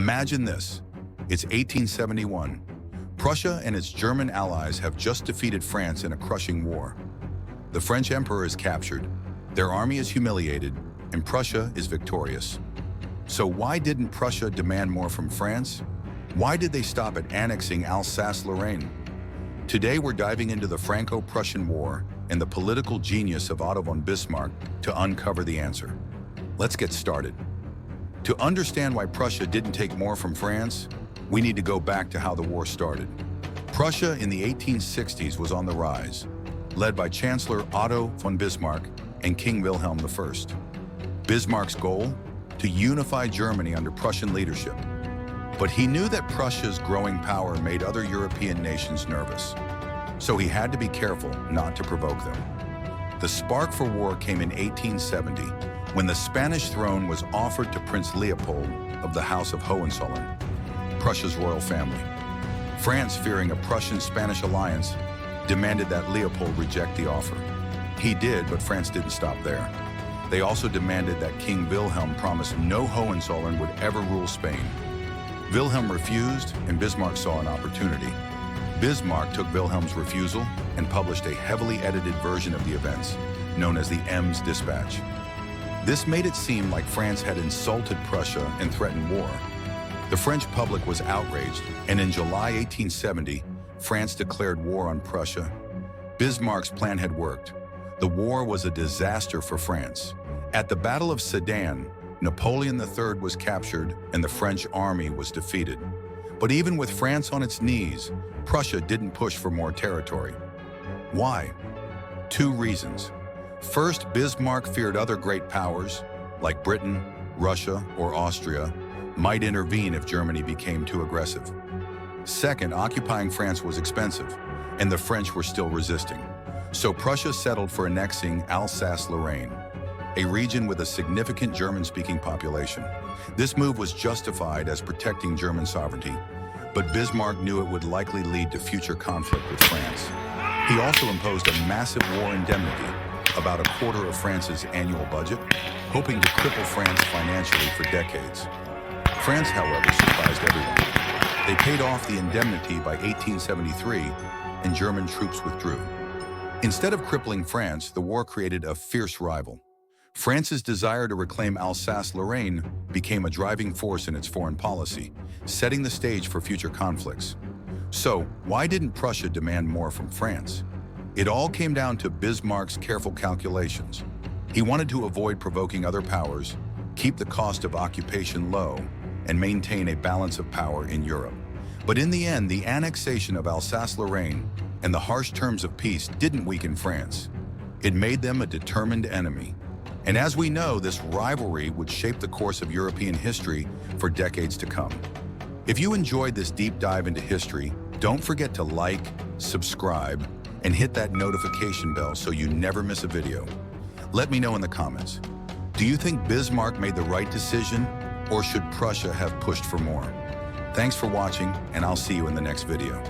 Imagine this. It's 1871. Prussia and its German allies have just defeated France in a crushing war. The French emperor is captured, their army is humiliated, and Prussia is victorious. So why didn't Prussia demand more from France? Why did they stop at annexing Alsace-Lorraine? Today we're diving into the Franco-Prussian War and the political genius of Otto von Bismarck to uncover the answer. Let's get started. To understand why Prussia didn't take more from France, we need to go back to how the war started. Prussia in the 1860s was on the rise, led by Chancellor Otto von Bismarck and King Wilhelm I. Bismarck's goal? To unify Germany under Prussian leadership. But he knew that Prussia's growing power made other European nations nervous. So he had to be careful not to provoke them. The spark for war came in 1870, when the Spanish throne was offered to Prince Leopold of the House of Hohenzollern, Prussia's royal family. France, fearing a Prussian-Spanish alliance, demanded that Leopold reject the offer. He did, but France didn't stop there. They also demanded that King Wilhelm promise no Hohenzollern would ever rule Spain. Wilhelm refused, and Bismarck saw an opportunity. Bismarck took Wilhelm's refusal and published a heavily edited version of the events, known as the Ems Dispatch. This made it seem like France had insulted Prussia and threatened war. The French public was outraged, and in July 1870, France declared war on Prussia. Bismarck's plan had worked. The war was a disaster for France. At the Battle of Sedan, Napoleon III was captured and the French army was defeated. But even with France on its knees, Prussia didn't push for more territory. Why? Two reasons. First, Bismarck feared other great powers, like Britain, Russia, or Austria, might intervene if Germany became too aggressive. Second, occupying France was expensive, and the French were still resisting. So Prussia settled for annexing Alsace-Lorraine, a region with a significant German-speaking population. This move was justified as protecting German sovereignty, but Bismarck knew it would likely lead to future conflict with France. He also imposed a massive war indemnity, about a quarter of France's annual budget, hoping to cripple France financially for decades. France, however, surprised everyone. They paid off the indemnity by 1873, and German troops withdrew. Instead of crippling France, the war created a fierce rival. France's desire to reclaim Alsace-Lorraine became a driving force in its foreign policy, setting the stage for future conflicts. So, why didn't Prussia demand more from France? It all came down to Bismarck's careful calculations. He wanted to avoid provoking other powers, keep the cost of occupation low, and maintain a balance of power in Europe. But in the end, the annexation of Alsace-Lorraine and the harsh terms of peace didn't weaken France. It made them a determined enemy. And as we know, this rivalry would shape the course of European history for decades to come. If you enjoyed this deep dive into history, don't forget to like, subscribe, and hit that notification bell so you never miss a video. Let me know in the comments. Do you think Bismarck made the right decision, or should Prussia have pushed for more? Thanks for watching, and I'll see you in the next video.